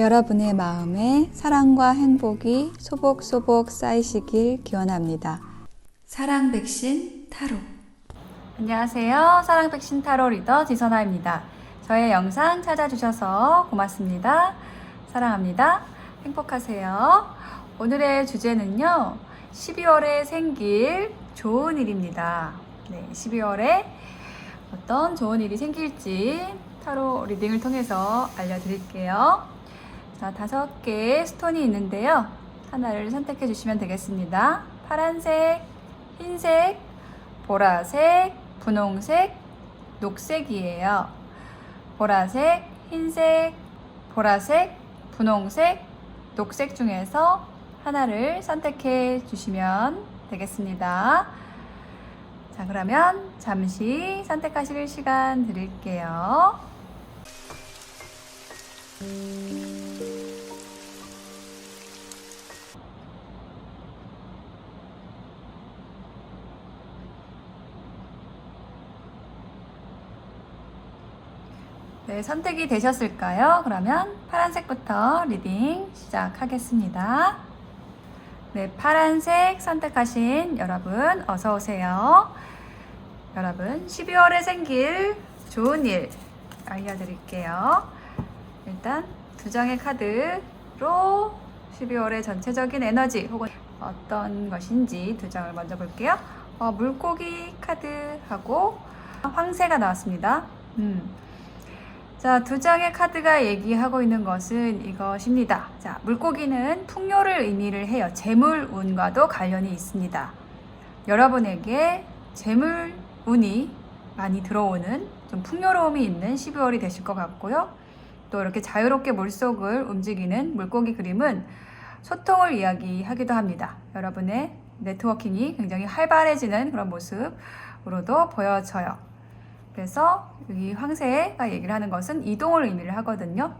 여러분의 마음에 사랑과 행복이 소복소복 쌓이시길 기원합니다. 사랑 백신 타로. 안녕하세요. 사랑 백신 타로 리더 지선아입니다. 저의 영상 찾아주셔서 고맙습니다. 사랑합니다. 행복하세요. 오늘의 주제는요, 12월에 생길 좋은 일입니다. 12월에 어떤 좋은 일이 생길지 타로 리딩을 통해서 알려드릴게요. 자, 5개의 스톤이 있는데요. 하나를 선택해 주시면 되겠습니다. 파란색, 흰색, 보라색, 분홍색, 녹색이에요. 보라색, 흰색, 보라색, 분홍색, 녹색 중에서 하나를 선택해 주시면 되겠습니다. 자, 그러면 잠시 선택하실 시간 드릴게요. 네, 선택이 되셨을까요? 그러면 파란색부터 리딩 시작하겠습니다. 네, 파란색 선택하신 여러분 어서 오세요. 여러분, 12월에 생길 좋은 일 알려드릴게요. 일단 2장의 카드로 12월의 전체적인 에너지 혹은 어떤 것인지 2장을 먼저 볼게요. 물고기 카드하고 황새가 나왔습니다. 자, 2장의 카드가 얘기하고 있는 것은 이것입니다. 자, 물고기는 풍요를 의미를 해요. 재물운과도 관련이 있습니다. 여러분에게 재물운이 많이 들어오는 좀 풍요로움이 있는 12월이 되실 것 같고요. 또 이렇게 자유롭게 물속을 움직이는 물고기 그림은 소통을 이야기하기도 합니다. 여러분의 네트워킹이 굉장히 활발해지는 그런 모습으로도 보여져요. 그래서 여기 황새가 얘기를 하는 것은 이동을 의미를 하거든요.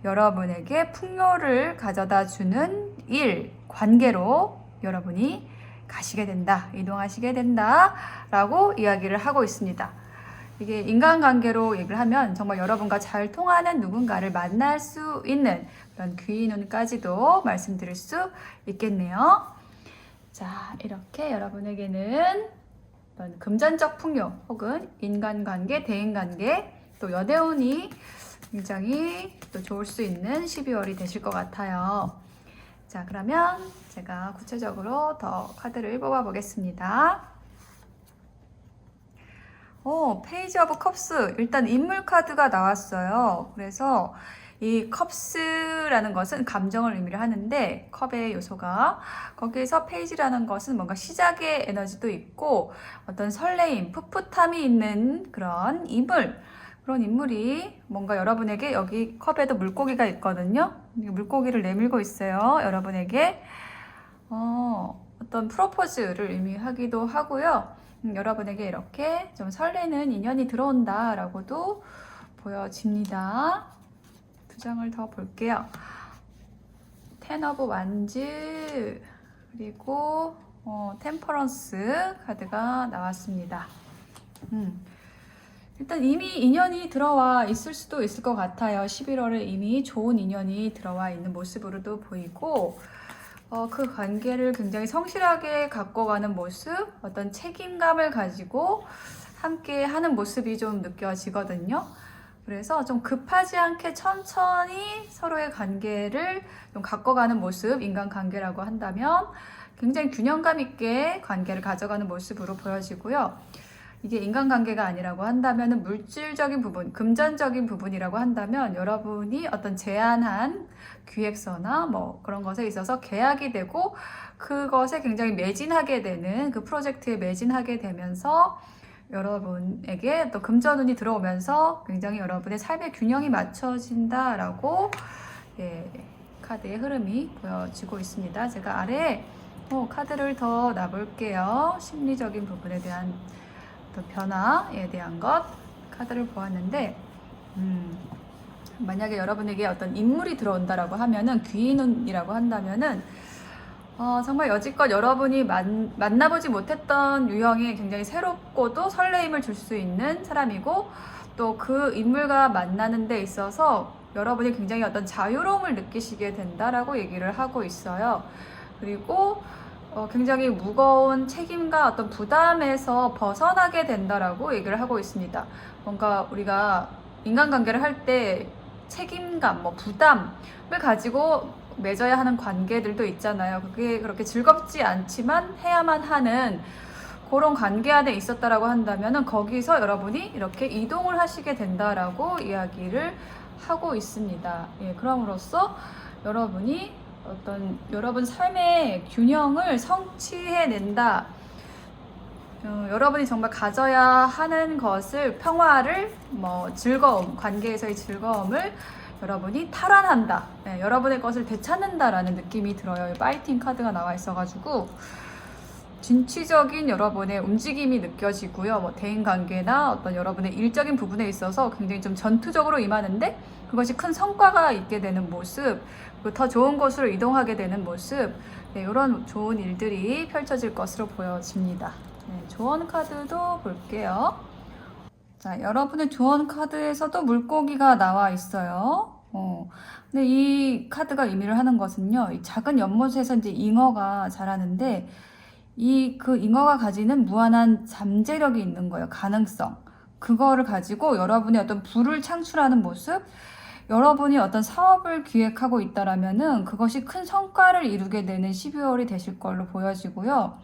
여러분에게 풍요를 가져다 주는 일, 관계로 여러분이 가시게 된다, 이동하시게 된다 라고 이야기를 하고 있습니다. 이게 인간관계로 얘기를 하면 정말 여러분과 잘 통하는 누군가를 만날 수 있는 그런 귀인운까지도 말씀드릴 수 있겠네요. 자, 이렇게 여러분에게는 어떤 금전적 풍요 혹은 인간관계, 대인관계, 또 연애운이 굉장히 또 좋을 수 있는 12월이 되실 것 같아요. 자, 그러면 제가 구체적으로 더 카드를 뽑아 보겠습니다. 페이지 오브 컵스. 일단 인물 카드가 나왔어요. 그래서 이 컵스라는 것은 감정을 의미를 하는데, 컵의 요소가 거기에서 페이지라는 것은 뭔가 시작의 에너지도 있고 어떤 설레임, 풋풋함이 있는 그런 인물, 그런 인물이 뭔가 여러분에게, 여기 컵에도 물고기가 있거든요. 물고기를 내밀고 있어요. 여러분에게 어떤 프로포즈를 의미하기도 하고요. 여러분에게 이렇게 좀 설레는 인연이 들어온다 라고도 보여집니다. 2장을 더 볼게요. 텐 오브 완즈, 그리고 템퍼런스 카드가 나왔습니다. 일단 이미 인연이 들어와 있을 수도 있을 것 같아요. 11월에 이미 좋은 인연이 들어와 있는 모습으로도 보이고, 그 관계를 굉장히 성실하게 갖고 가는 모습, 어떤 책임감을 가지고 함께 하는 모습이 좀 느껴지거든요. 그래서 좀 급하지 않게 천천히 서로의 관계를 좀 갖고 가는 모습, 인간관계라고 한다면 굉장히 균형감 있게 관계를 가져가는 모습으로 보여지고요. 이게 인간관계가 아니라고 한다면 물질적인 부분, 금전적인 부분이라고 한다면 여러분이 어떤 제안한 기획서나 뭐 그런 것에 있어서 계약이 되고 그것에 굉장히 매진하게 되는, 그 프로젝트에 매진하게 되면서 여러분에게 또 금전운이 들어오면서 굉장히 여러분의 삶의 균형이 맞춰진다라고 카드의 흐름이 보여지고 있습니다. 제가 아래에 카드를 더 놔볼게요. 심리적인 부분에 대한 또 변화에 대한 것 카드를 보았는데, 만약에 여러분에게 어떤 인물이 들어온다라고 하면은, 귀인운이라고 한다면은 정말 여지껏 여러분이 만나보지 못했던 유형의 굉장히 새롭고도 설레임을 줄 수 있는 사람이고, 또 그 인물과 만나는 데 있어서 여러분이 굉장히 어떤 자유로움을 느끼시게 된다라고 얘기를 하고 있어요. 그리고 굉장히 무거운 책임과 어떤 부담에서 벗어나게 된다라고 얘기를 하고 있습니다. 뭔가 우리가 인간관계를 할 때 책임감, 부담을 가지고 맺어야 하는 관계들도 있잖아요. 그게 그렇게 즐겁지 않지만 해야만 하는 그런 관계 안에 있었다라고 한다면은 거기서 여러분이 이렇게 이동을 하시게 된다라고 이야기를 하고 있습니다. 예, 그럼으로써 여러분이 어떤 여러분 삶의 균형을 성취해낸다. 여러분이 정말 가져야 하는 것을 평화를 즐거움, 관계에서의 즐거움을 여러분이 탈환한다. 네, 여러분의 것을 되찾는다라는 느낌이 들어요. 파이팅 카드가 나와 있어가지고 진취적인 여러분의 움직임이 느껴지고요. 대인관계나 어떤 여러분의 일적인 부분에 있어서 굉장히 좀 전투적으로 임하는데 그것이 큰 성과가 있게 되는 모습, 그리고 더 좋은 곳으로 이동하게 되는 모습, 네, 이런 좋은 일들이 펼쳐질 것으로 보여집니다. 네, 조언 카드도 볼게요. 자, 여러분의 조언 카드에서도 물고기가 나와 있어요. 근데 이 카드가 의미를 하는 것은요, 이 작은 연못에서 이제 잉어가 자라는데 그 잉어가 가지는 무한한 잠재력이 있는 거예요. 가능성. 그거를 가지고 여러분이 어떤 부를 창출하는 모습, 여러분이 어떤 사업을 기획하고 있다라면은 그것이 큰 성과를 이루게 되는 12월이 되실 걸로 보여지고요.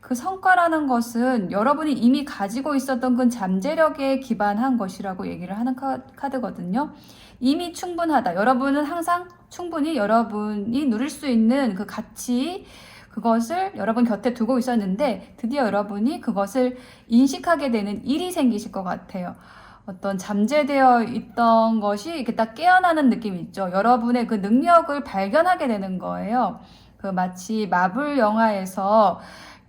그 성과라는 것은 여러분이 이미 가지고 있었던 그 잠재력에 기반한 것이라고 얘기를 하는 카드거든요. 이미 충분하다. 여러분은 항상 충분히 여러분이 누릴 수 있는 그 가치, 그것을 여러분 곁에 두고 있었는데 드디어 여러분이 그것을 인식하게 되는 일이 생기실 것 같아요. 어떤 잠재되어 있던 것이 이렇게 딱 깨어나는 느낌이 있죠. 여러분의 그 능력을 발견하게 되는 거예요. 그 마치 마블 영화에서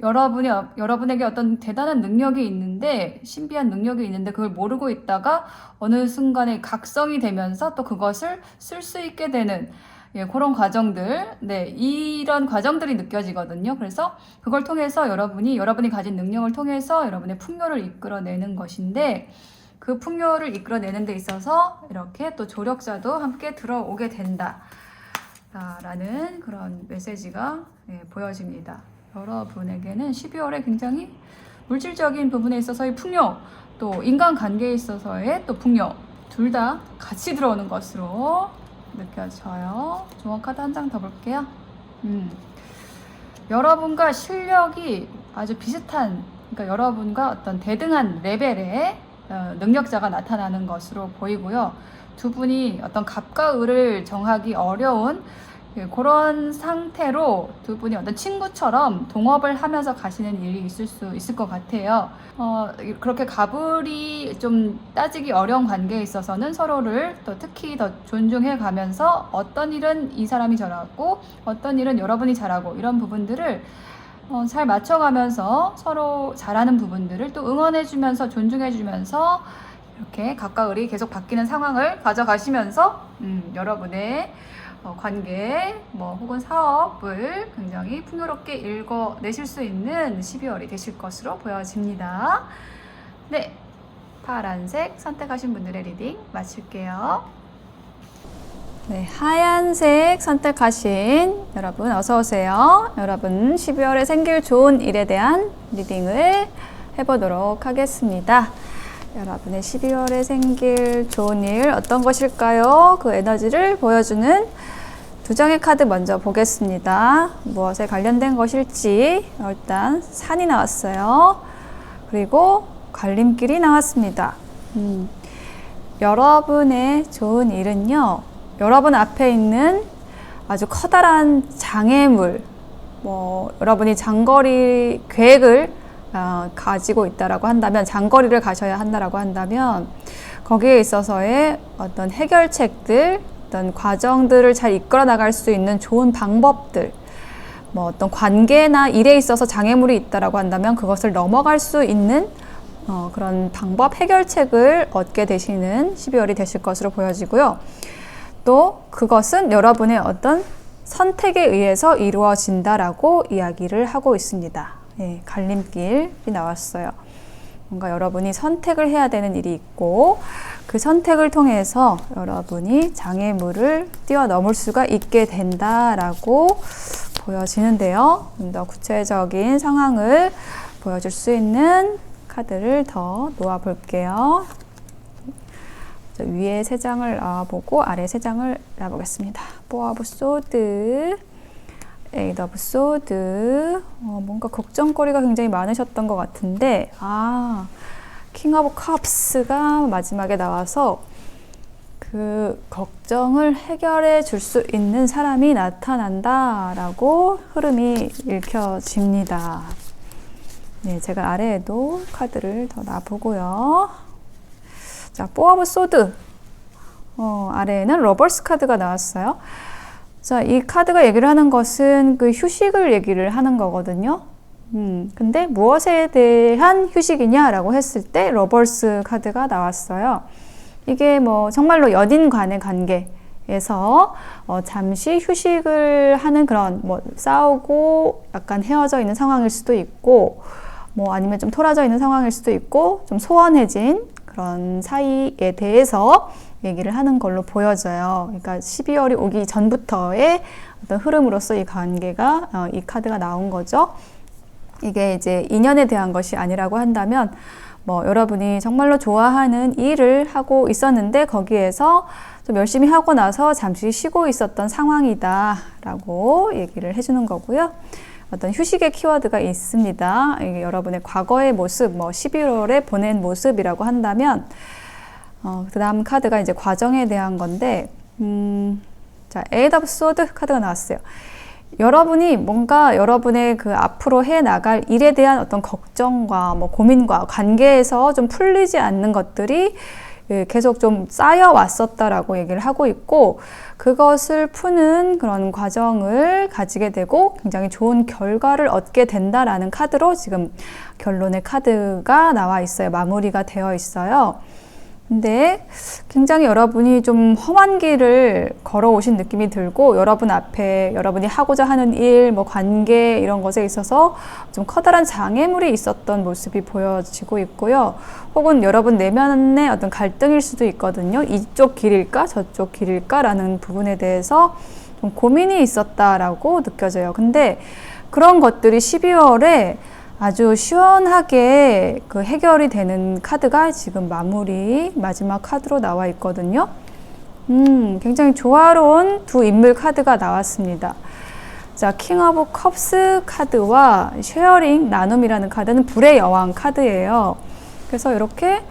여러분에게 어떤 대단한 능력이 있는데, 신비한 능력이 있는데 그걸 모르고 있다가 어느 순간에 각성이 되면서 또 그것을 쓸 수 있게 되는, 예, 그런 과정들, 네, 이런 과정들이 느껴지거든요. 그래서 그걸 통해서 여러분이 가진 능력을 통해서 여러분의 풍요를 이끌어내는 것인데, 그 풍요를 이끌어내는 데 있어서 이렇게 또 조력자도 함께 들어오게 된다 라는 그런 메시지가, 예, 보여집니다. 여러분에게는 12월에 굉장히 물질적인 부분에 있어서의 풍요, 또 인간관계에 있어서의 또 풍요, 둘 다 같이 들어오는 것으로 느껴져요. 조언 카드 한 장 더 볼게요. 여러분과 실력이 아주 비슷한, 그러니까 여러분과 어떤 대등한 레벨의 능력자가 나타나는 것으로 보이고요. 두 분이 어떤 갑과 을을 정하기 어려운, 예, 그런 상태로 두 분이 어떤 친구처럼 동업을 하면서 가시는 일이 있을 수 있을 것 같아요. 그렇게 갑을이 좀 따지기 어려운 관계에 있어서는 서로를 또 특히 더 존중해 가면서 어떤 일은 이 사람이 잘하고 어떤 일은 여러분이 잘하고 이런 부분들을 잘 맞춰가면서 서로 잘하는 부분들을 또 응원해주면서 존중해주면서 이렇게 갑과 을이 계속 바뀌는 상황을 가져가시면서 여러분의 관계 혹은 사업을 굉장히 풍요롭게 읽어내실 수 있는 12월이 되실 것으로 보여집니다. 네, 파란색 선택하신 분들의 리딩 마칠게요. 네, 하얀색 선택하신 여러분 어서 오세요. 여러분 12월에 생길 좋은 일에 대한 리딩을 해보도록 하겠습니다. 여러분의 12월에 생길 좋은 일 어떤 것일까요? 그 에너지를 보여주는 두 장의 카드 먼저 보겠습니다. 무엇에 관련된 것일지. 일단 산이 나왔어요. 그리고 갈림길이 나왔습니다. 여러분의 좋은 일은요, 여러분 앞에 있는 아주 커다란 장애물, 여러분이 장거리 계획을 가지고 있다라고 한다면, 장거리를 가셔야 한다라고 한다면 거기에 있어서의 어떤 해결책들, 어떤 과정들을 잘 이끌어 나갈 수 있는 좋은 방법들, 어떤 관계나 일에 있어서 장애물이 있다라고 한다면 그것을 넘어갈 수 있는 그런 방법, 해결책을 얻게 되시는 12월이 되실 것으로 보여지고요. 또 그것은 여러분의 어떤 선택에 의해서 이루어진다라고 이야기를 하고 있습니다. 네, 갈림길이 나왔어요. 뭔가 여러분이 선택을 해야 되는 일이 있고, 그 선택을 통해서 여러분이 장애물을 뛰어넘을 수가 있게 된다라고 보여지는데요. 좀 더 구체적인 상황을 보여줄 수 있는 카드를 더 놓아 볼게요. 위에 3장을 놔보고 아래 3장을 놔보겠습니다. 4 of Swords, 8 of Swords. 뭔가 걱정거리가 굉장히 많으셨던 것 같은데, King of Cups가 마지막에 나와서 그 걱정을 해결해 줄 수 있는 사람이 나타난다라고 흐름이 읽혀집니다. 네, 제가 아래에도 카드를 더 놔보고요. 자, 4 of Swords. 아래에는 러버스 카드가 나왔어요. 자, 이 카드가 얘기를 하는 것은 그 휴식을 얘기를 하는 거거든요. 근데 무엇에 대한 휴식이냐라고 했을 때 러버스 카드가 나왔어요. 이게 뭐 정말로 연인 간의 관계에서 잠시 휴식을 하는 그런 뭐 싸우고 약간 헤어져 있는 상황일 수도 있고, 뭐 아니면 좀 토라져 있는 상황일 수도 있고, 좀 소원해진 그런 사이에 대해서 얘기를 하는 걸로 보여져요. 그러니까 12월이 오기 전부터의 어떤 흐름으로서 이 관계가, 이 카드가 나온 거죠. 이게 이제 인연에 대한 것이 아니라고 한다면, 뭐 여러분이 정말로 좋아하는 일을 하고 있었는데 거기에서 좀 열심히 하고 나서 잠시 쉬고 있었던 상황이다 라고 얘기를 해주는 거고요. 어떤 휴식의 키워드가 있습니다. 이게 여러분의 과거의 모습, 뭐 11월에 보낸 모습이라고 한다면, 그 다음 카드가 이제 과정에 대한 건데, 자, 8 of Swords 카드가 나왔어요. 여러분이 뭔가 여러분의 그 앞으로 해 나갈 일에 대한 어떤 걱정과 뭐 고민과 관계에서 좀 풀리지 않는 것들이 계속 좀 쌓여 왔었다라고 얘기를 하고 있고, 그것을 푸는 그런 과정을 가지게 되고 굉장히 좋은 결과를 얻게 된다라는 카드로 지금 결론의 카드가 나와 있어요. 마무리가 되어 있어요. 근데 굉장히 여러분이 좀 험한 길을 걸어오신 느낌이 들고, 여러분 앞에 여러분이 하고자 하는 일, 뭐 관계 이런 것에 있어서 좀 커다란 장애물이 있었던 모습이 보여지고 있고요. 혹은 여러분 내면의 어떤 갈등일 수도 있거든요. 이쪽 길일까 저쪽 길일까 라는 부분에 대해서 좀 고민이 있었다라고 느껴져요. 근데 그런 것들이 12월에 아주 시원하게 그 해결이 되는 카드가 지금 마지막 카드로 나와 있거든요. 굉장히 조화로운 두 인물 카드가 나왔습니다. 자, 킹 오브 컵스 카드와 쉐어링, 나눔이라는 카드는 불의 여왕 카드예요. 그래서 이렇게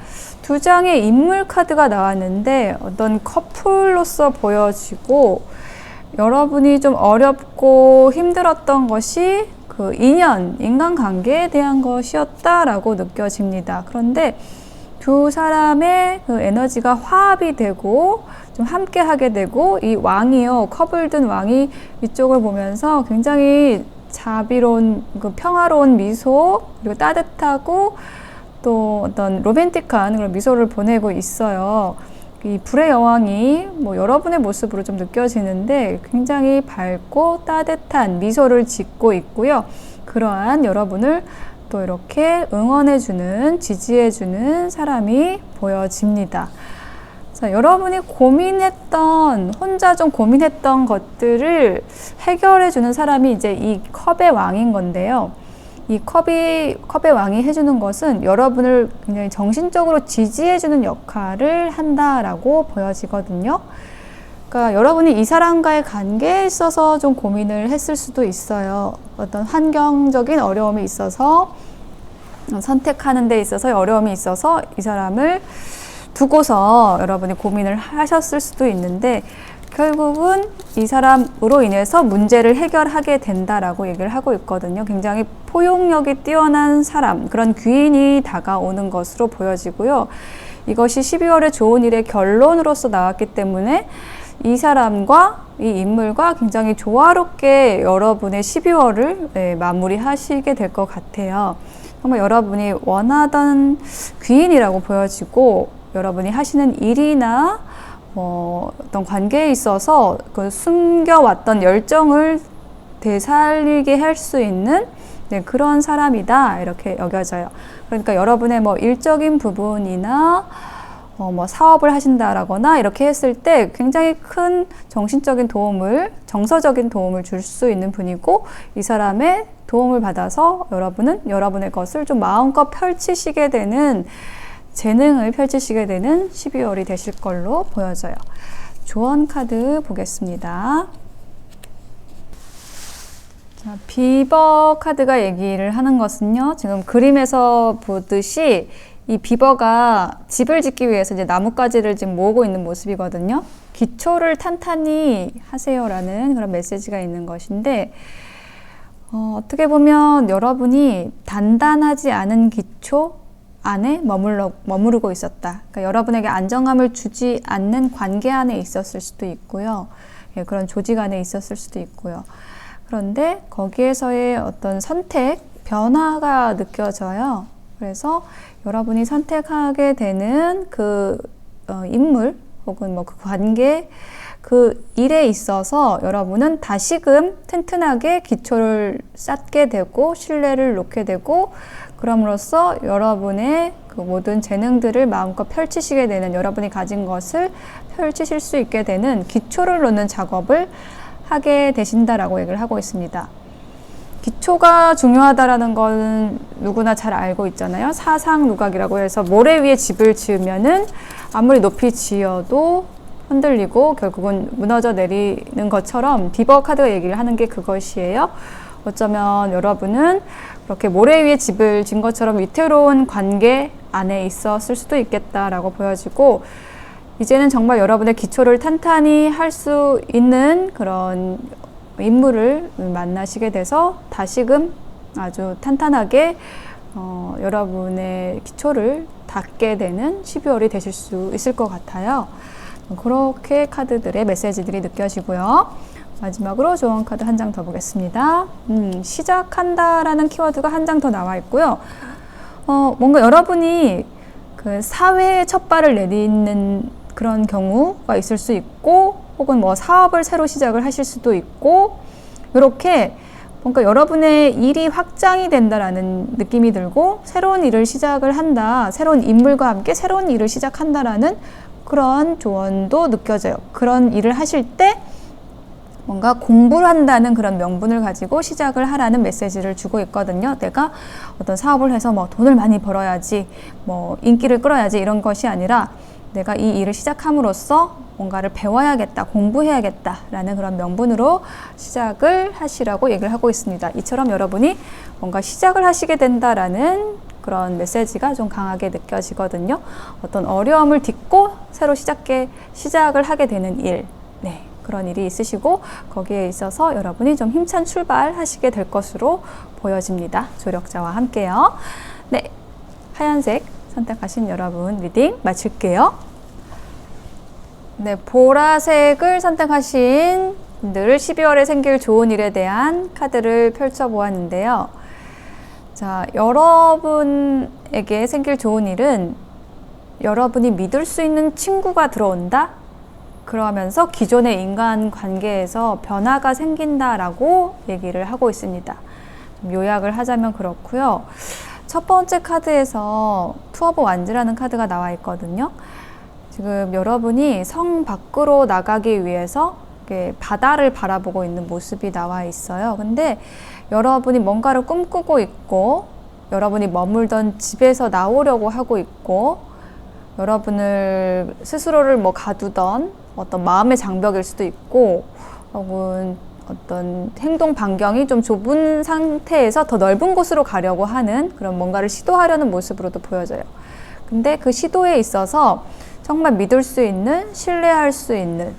두 장의 인물 카드가 나왔는데 어떤 커플로서 보여지고, 여러분이 좀 어렵고 힘들었던 것이 그 인간관계에 대한 것이었다라고 느껴집니다. 그런데 두 사람의 그 에너지가 화합이 되고 좀 함께 하게 되고, 이 왕이요, 컵을 든 왕이 이쪽을 보면서 굉장히 자비로운, 그 평화로운 미소, 그리고 따뜻하고 또 어떤 로맨틱한 그런 미소를 보내고 있어요. 이 불의 여왕이 뭐 여러분의 모습으로 좀 느껴지는데 굉장히 밝고 따뜻한 미소를 짓고 있고요. 그러한 여러분을 또 이렇게 응원해주는, 지지해주는 사람이 보여집니다. 자, 여러분이 혼자 좀 고민했던 것들을 해결해주는 사람이 이제 이 컵의 왕인 건데요. 이 컵의 왕이 해주는 것은 여러분을 굉장히 정신적으로 지지해주는 역할을 한다라고 보여지거든요. 그러니까 여러분이 이 사람과의 관계에 있어서 좀 고민을 했을 수도 있어요. 어떤 환경적인 어려움이 있어서, 선택하는 데 있어서 어려움이 있어서 이 사람을 두고서 여러분이 고민을 하셨을 수도 있는데, 결국은 이 사람으로 인해서 문제를 해결하게 된다라고 얘기를 하고 있거든요. 굉장히 포용력이 뛰어난 사람, 그런 귀인이 다가오는 것으로 보여지고요. 이것이 12월의 좋은 일의 결론으로서 나왔기 때문에 이 사람과 이 인물과 굉장히 조화롭게 여러분의 12월을 마무리하시게 될 것 같아요. 정말 여러분이 원하던 귀인이라고 보여지고, 여러분이 하시는 일이나 어떤 관계에 있어서 그 숨겨왔던 열정을 되살리게 할 수 있는 그런 사람이다, 이렇게 여겨져요. 그러니까 여러분의 뭐 일적인 부분이나 뭐 사업을 하신다라거나 이렇게 했을 때 굉장히 큰 정신적인 도움을, 정서적인 도움을 줄 수 있는 분이고, 이 사람의 도움을 받아서 여러분은 여러분의 것을 좀 마음껏 펼치시게 되는, 재능을 펼치시게 되는 12월이 되실 걸로 보여져요. 조언 카드 보겠습니다. 자, 비버 카드가 얘기를 하는 것은요, 지금 그림에서 보듯이 이 비버가 집을 짓기 위해서 이제 나뭇가지를 지금 모으고 있는 모습이거든요. 기초를 탄탄히 하세요라는 그런 메시지가 있는 것인데, 어떻게 보면 여러분이 단단하지 않은 기초 안에 머무르고 있었다. 그러니까 여러분에게 안정감을 주지 않는 관계 안에 있었을 수도 있고요. 예, 그런 조직 안에 있었을 수도 있고요. 그런데 거기에서의 어떤 선택, 변화가 느껴져요. 그래서 여러분이 선택하게 되는 그 인물 혹은 뭐 그 관계, 그 일에 있어서 여러분은 다시금 튼튼하게 기초를 쌓게 되고 신뢰를 놓게 되고, 그럼으로써 여러분의 그 모든 재능들을 마음껏 펼치시게 되는, 여러분이 가진 것을 펼치실 수 있게 되는 기초를 놓는 작업을 하게 되신다라고 얘기를 하고 있습니다. 기초가 중요하다라는 건 누구나 잘 알고 있잖아요. 사상누각이라고 해서 모래 위에 집을 지으면은 아무리 높이 지어도 흔들리고 결국은 무너져 내리는 것처럼 비버 카드가 얘기를 하는 게 그것이에요. 어쩌면 여러분은 그렇게 모래 위에 집을 지은 것처럼 위태로운 관계 안에 있었을 수도 있겠다라고 보여지고, 이제는 정말 여러분의 기초를 탄탄히 할 수 있는 그런 인물을 만나시게 돼서 다시금 아주 탄탄하게 여러분의 기초를 닫게 되는 12월이 되실 수 있을 것 같아요. 그렇게 카드들의 메시지들이 느껴지고요. 마지막으로 조언 카드 한 장 더 보겠습니다. 시작한다라는 키워드가 한 장 더 나와 있고요. 뭔가 여러분이 그 사회에 첫 발을 내딛는 그런 경우가 있을 수 있고, 혹은 뭐 사업을 새로 시작을 하실 수도 있고, 이렇게 뭔가 여러분의 일이 확장이 된다라는 느낌이 들고, 새로운 일을 시작을 한다, 새로운 인물과 함께 새로운 일을 시작한다라는 그런 조언도 느껴져요. 그런 일을 하실 때 뭔가 공부를 한다는 그런 명분을 가지고 시작을 하라는 메시지를 주고 있거든요. 내가 어떤 사업을 해서 뭐 돈을 많이 벌어야지, 뭐 인기를 끌어야지, 이런 것이 아니라 내가 이 일을 시작함으로써 뭔가를 배워야겠다, 공부해야겠다라는 그런 명분으로 시작을 하시라고 얘기를 하고 있습니다. 이처럼 여러분이 뭔가 시작을 하시게 된다라는 그런 메시지가 좀 강하게 느껴지거든요. 어떤 어려움을 딛고 새로 시작을 하게 되는 일, 네, 그런 일이 있으시고, 거기에 있어서 여러분이 좀 힘찬 출발하시게 될 것으로 보여집니다. 조력자와 함께요. 네, 하얀색 선택하신 여러분 리딩 마칠게요. 네, 보라색을 선택하신 분들 12월에 생길 좋은 일에 대한 카드를 펼쳐보았는데요. 자, 여러분에게 생길 좋은 일은 여러분이 믿을 수 있는 친구가 들어온다? 그러면서 기존의 인간관계에서 변화가 생긴다라고 얘기를 하고 있습니다. 좀 요약을 하자면 그렇고요. 첫 번째 카드에서 투 오브 완즈라는 카드가 나와 있거든요. 지금 여러분이 성 밖으로 나가기 위해서 바다를 바라보고 있는 모습이 나와 있어요. 근데 여러분이 뭔가를 꿈꾸고 있고, 여러분이 머물던 집에서 나오려고 하고 있고, 여러분을 스스로를 뭐 가두던 어떤 마음의 장벽일 수도 있고, 혹은 어떤 행동 반경이 좀 좁은 상태에서 더 넓은 곳으로 가려고 하는 그런 뭔가를 시도하려는 모습으로도 보여져요. 근데 그 시도에 있어서 정말 믿을 수 있는, 신뢰할 수 있는,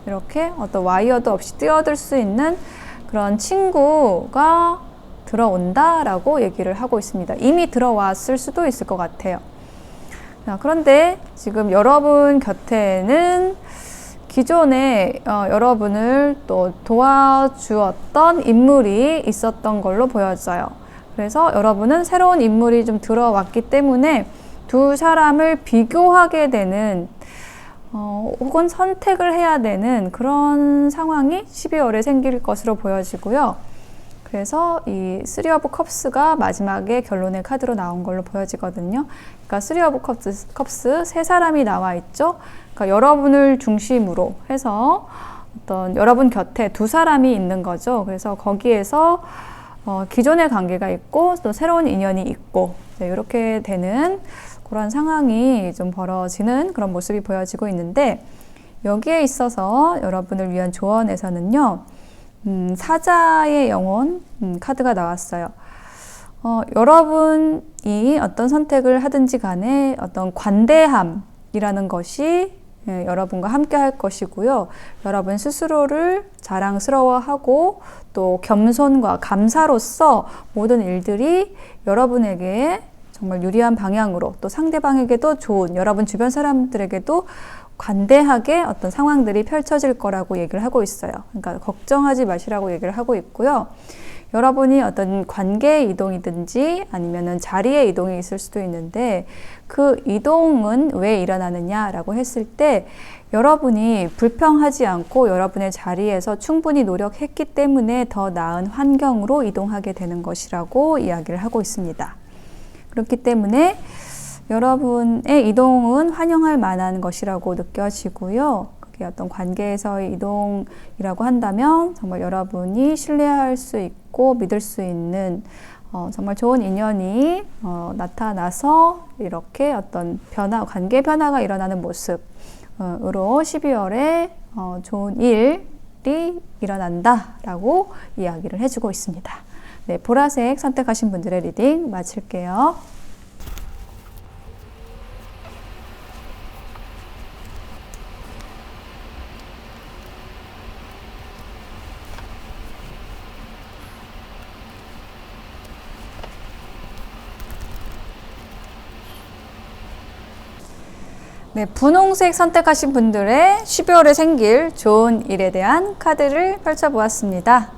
이렇게 어떤 와이어도 없이 뛰어들 수 있는 그런 친구가 들어온다라고 얘기를 하고 있습니다. 이미 들어왔을 수도 있을 것 같아요. 그런데 지금 여러분 곁에는 기존에 여러분을 또 도와주었던 인물이 있었던 걸로 보여져요. 그래서 여러분은 새로운 인물이 좀 들어왔기 때문에 두 사람을 비교하게 되는 혹은 선택을 해야 되는 그런 상황이 12월에 생길 것으로 보여지고요. 그래서 이 쓰리 오브 컵스가 마지막에 결론의 카드로 나온 걸로 보여지거든요. 그러니까 쓰리 오브 컵스 세 사람이 나와 있죠. 그러니까 여러분을 중심으로 해서 어떤 여러분 곁에 두 사람이 있는 거죠. 그래서 거기에서 기존의 관계가 있고 또 새로운 인연이 있고 이렇게 되는 그런 상황이 좀 벌어지는 그런 모습이 보여지고 있는데, 여기에 있어서 여러분을 위한 조언에서는요, 사자의 영혼 카드가 나왔어요. 여러분이 어떤 선택을 하든지 간에 어떤 관대함이라는 것이 여러분과 함께 할 것이고요. 여러분 스스로를 자랑스러워하고 또 겸손과 감사로서 모든 일들이 여러분에게 정말 유리한 방향으로, 또 상대방에게도 좋은, 여러분 주변 사람들에게도 관대하게 어떤 상황들이 펼쳐질 거라고 얘기를 하고 있어요. 그러니까 걱정하지 마시라고 얘기를 하고 있고요. 여러분이 어떤 관계 이동이든지 아니면은 자리의 이동이 있을 수도 있는데, 그 이동은 왜 일어나느냐라고 했을 때 여러분이 불평하지 않고 여러분의 자리에서 충분히 노력했기 때문에 더 나은 환경으로 이동하게 되는 것이라고 이야기를 하고 있습니다. 그렇기 때문에 여러분의 이동은 환영할 만한 것이라고 느껴지고요. 그게 어떤 관계에서의 이동이라고 한다면 정말 여러분이 신뢰할 수 있고 믿을 수 있는 정말 좋은 인연이 나타나서 이렇게 어떤 변화, 관계 변화가 일어나는 모습으로 12월에 좋은 일이 일어난다라고 이야기를 해주고 있습니다. 네, 보라색 선택하신 분들의 리딩 마칠게요. 네, 분홍색 선택하신 분들의 12월에 생길 좋은 일에 대한 카드를 펼쳐보았습니다.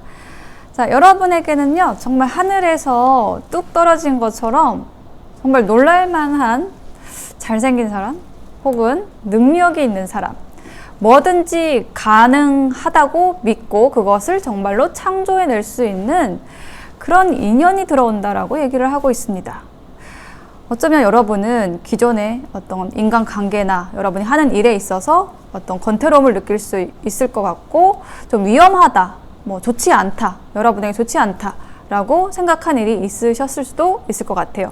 자, 여러분에게는요, 정말 하늘에서 뚝 떨어진 것처럼 정말 놀랄만한 잘생긴 사람, 혹은 능력이 있는 사람, 뭐든지 가능하다고 믿고 그것을 정말로 창조해낼 수 있는 그런 인연이 들어온다라고 얘기를 하고 있습니다. 어쩌면 여러분은 기존의 어떤 인간관계나 여러분이 하는 일에 있어서 어떤 권태로움을 느낄 수 있을 것 같고, 좀 위험하다, 좋지 않다, 여러분에게 좋지 않다라고 생각한 일이 있으셨을 수도 있을 것 같아요.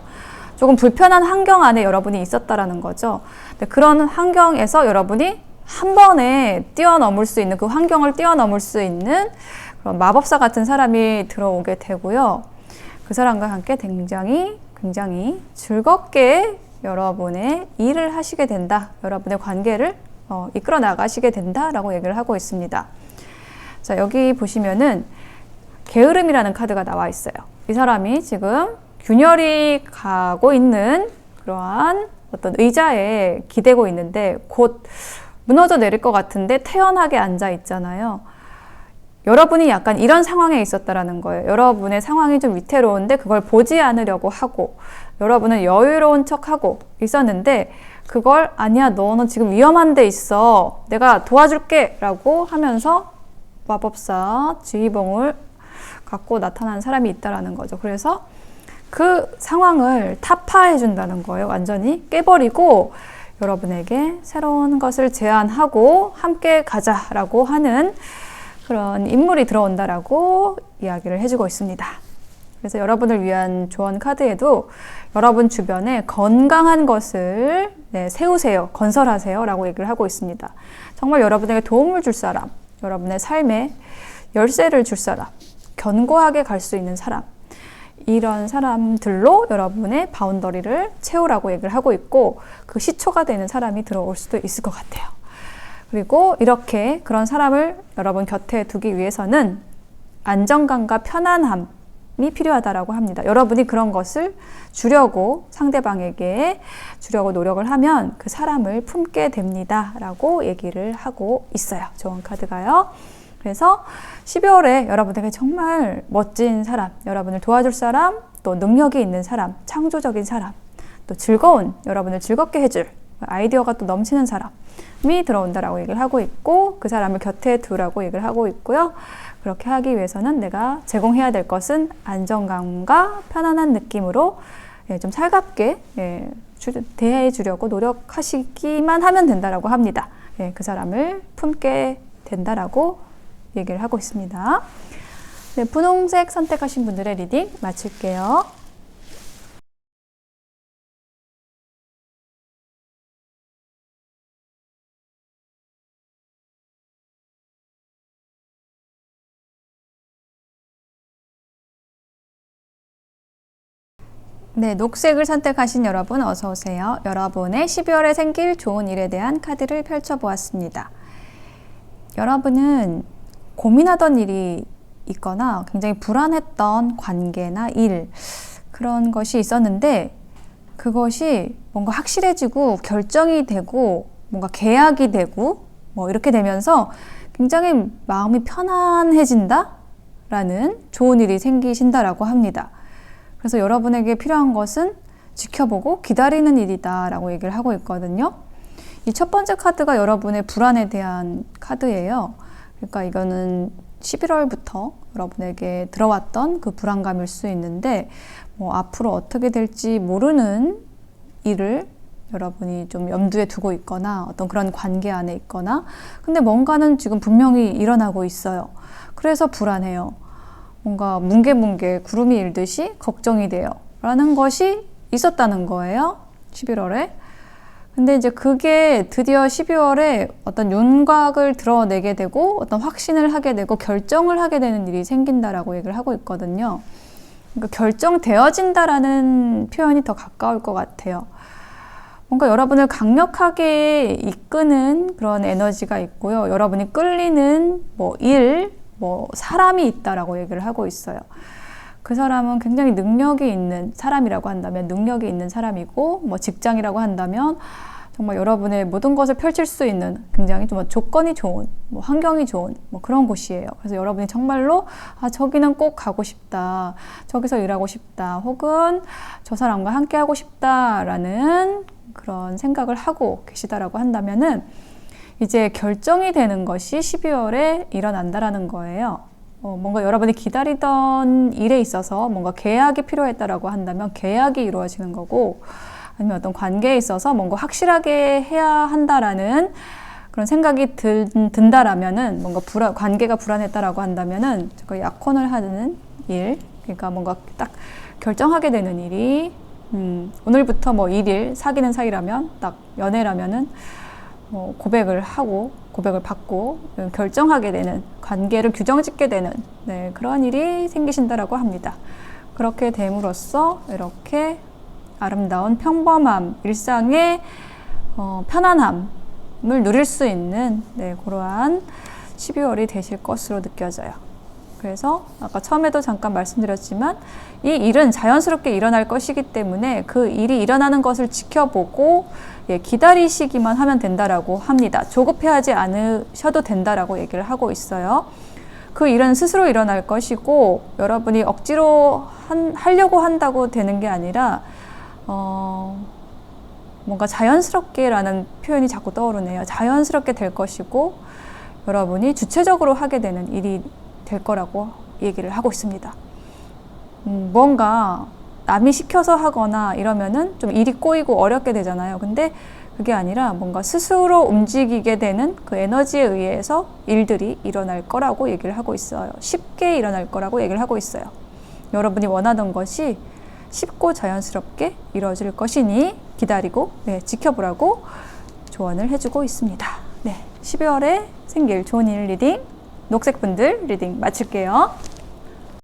조금 불편한 환경 안에 여러분이 있었다라는 거죠. 그런 환경에서 여러분이 한 번에 뛰어넘을 수 있는, 그 환경을 뛰어넘을 수 있는 그런 마법사 같은 사람이 들어오게 되고요. 그 사람과 함께 굉장히 즐겁게 여러분의 일을 하시게 된다, 여러분의 관계를 이끌어 나가시게 된다라고 얘기를 하고 있습니다. 자, 여기 보시면은 게으름이라는 카드가 나와 있어요. 이 사람이 지금 균열이 가고 있는 그러한 어떤 의자에 기대고 있는데 곧 무너져 내릴 것 같은데 태연하게 앉아 있잖아요. 여러분이 약간 이런 상황에 있었다라는 거예요. 여러분의 상황이 좀 위태로운데 그걸 보지 않으려고 하고, 여러분은 여유로운 척하고 있었는데 그걸 아니야, 너는 지금 위험한 데 있어, 내가 도와줄게 라고 하면서 마법사 지휘봉을 갖고 나타난 사람이 있다라는 거죠. 그래서 그 상황을 타파해 준다는 거예요. 완전히 깨버리고 여러분에게 새로운 것을 제안하고 함께 가자라고 하는 그런 인물이 들어온다라고 이야기를 해주고 있습니다. 그래서 여러분을 위한 조언 카드에도 여러분 주변에 건강한 것을 세우세요, 건설하세요 라고 얘기를 하고 있습니다. 정말 여러분에게 도움을 줄 사람, 여러분의 삶에 열쇠를 줄 사람, 견고하게 갈 수 있는 사람, 이런 사람들로 여러분의 바운더리를 채우라고 얘기를 하고 있고, 그 시초가 되는 사람이 들어올 수도 있을 것 같아요. 그리고 이렇게 그런 사람을 여러분 곁에 두기 위해서는 안정감과 편안함이 필요하다라고 합니다. 여러분이 그런 것을 주려고, 상대방에게 주려고 노력을 하면 그 사람을 품게 됩니다 라고 얘기를 하고 있어요. 좋은 카드가요. 그래서 12월에 여러분에게 정말 멋진 사람, 여러분을 도와줄 사람, 또 능력이 있는 사람, 창조적인 사람, 또 즐거운, 여러분을 즐겁게 해줄 아이디어가 또 넘치는 사람이 들어온다라고 얘기를 하고 있고, 그 사람을 곁에 두라고 얘기를 하고 있고요. 그렇게 하기 위해서는 내가 제공해야 될 것은 안정감과 편안한 느낌으로 좀 살갑게 대해 주려고 노력하시기만 하면 된다라고 합니다. 그 사람을 품게 된다라고 얘기를 하고 있습니다. 네, 분홍색 선택하신 분들의 리딩 마칠게요. 네, 녹색을 선택하신 여러분 어서 오세요. 여러분의 12월에 생길 좋은 일에 대한 카드를 펼쳐보았습니다. 여러분은 고민하던 일이 있거나 굉장히 불안했던 관계나 일, 그런 것이 있었는데 그것이 뭔가 확실해지고 결정이 되고 뭔가 계약이 되고 뭐 이렇게 되면서 굉장히 마음이 편안해진다 라는 좋은 일이 생기신다라고 합니다. 그래서 여러분에게 필요한 것은 지켜보고 기다리는 일이다 라고 얘기를 하고 있거든요. 이 첫 번째 카드가 여러분의 불안에 대한 카드예요. 그러니까 이거는 11월부터 여러분에게 들어왔던 그 불안감일 수 있는데, 뭐 앞으로 어떻게 될지 모르는 일을 여러분이 좀 염두에 두고 있거나 어떤 그런 관계 안에 있거나, 근데 뭔가는 지금 분명히 일어나고 있어요. 그래서 불안해요. 뭔가 뭉게뭉게 구름이 일듯이 걱정이 돼요 라는 것이 있었다는 거예요, 11월에. 근데 이제 그게 드디어 12월에 어떤 윤곽을 드러내게 되고 어떤 확신을 하게 되고 결정을 하게 되는 일이 생긴다라고 얘기를 하고 있거든요. 그러니까 결정되어진다라는 표현이 더 가까울 것 같아요. 뭔가 여러분을 강력하게 이끄는 그런 에너지가 있고요. 여러분이 끌리는 사람이 있다라고 얘기를 하고 있어요. 그 사람은 굉장히 능력이 있는 사람이라고 한다면 능력이 있는 사람이고, 뭐 직장이라고 한다면 정말 여러분의 모든 것을 펼칠 수 있는 굉장히 좀 조건이 좋은, 뭐 환경이 좋은 뭐 그런 곳이에요. 그래서 여러분이 정말로 저기는 꼭 가고 싶다, 저기서 일하고 싶다, 혹은 저 사람과 함께 하고 싶다라는 그런 생각을 하고 계시다라고 한다면은 이제 결정이 되는 것이 12월에 일어난다라는 거예요. 뭔가 여러분이 기다리던 일에 있어서 뭔가 계약이 필요했다라고 한다면 계약이 이루어지는 거고, 아니면 어떤 관계에 있어서 뭔가 확실하게 해야 한다라는 그런 생각이 든다라면은, 뭔가 관계가 불안했다라고 한다면은 약혼을 하는 일, 그러니까 뭔가 딱 결정하게 되는 일이 오늘부터 뭐 1일 사귀는 사이라면, 딱 연애라면은 고백을 하고 고백을 받고 결정하게 되는, 관계를 규정짓게 되는 그런 일이 생기신다라고 합니다. 그렇게 됨으로써 이렇게 아름다운 평범함, 일상의 편안함을 누릴 수 있는 그러한 12월이 되실 것으로 느껴져요. 그래서 아까 처음에도 잠깐 말씀드렸지만 이 일은 자연스럽게 일어날 것이기 때문에 그 일이 일어나는 것을 지켜보고 기다리시기만 하면 된다라고 합니다. 조급해하지 않으셔도 된다라고 얘기를 하고 있어요. 그 일은 스스로 일어날 것이고, 여러분이 억지로 하려고 한다고 되는 게 아니라 뭔가 자연스럽게라는 표현이 자꾸 떠오르네요. 자연스럽게 될 것이고 여러분이 주체적으로 하게 되는 일이 될 거라고 얘기를 하고 있습니다. 뭔가 남이 시켜서 하거나 이러면은 좀 일이 꼬이고 어렵게 되잖아요. 근데 그게 아니라 뭔가 스스로 움직이게 되는 그 에너지에 의해서 일들이 일어날 거라고 얘기를 하고 있어요. 쉽게 일어날 거라고 얘기를 하고 있어요. 여러분이 원하던 것이 쉽고 자연스럽게 이루어질 것이니 기다리고 지켜보라고 조언을 해주고 있습니다. 12월에 생길 좋은 일 리딩, 녹색 분들 리딩 마칠게요.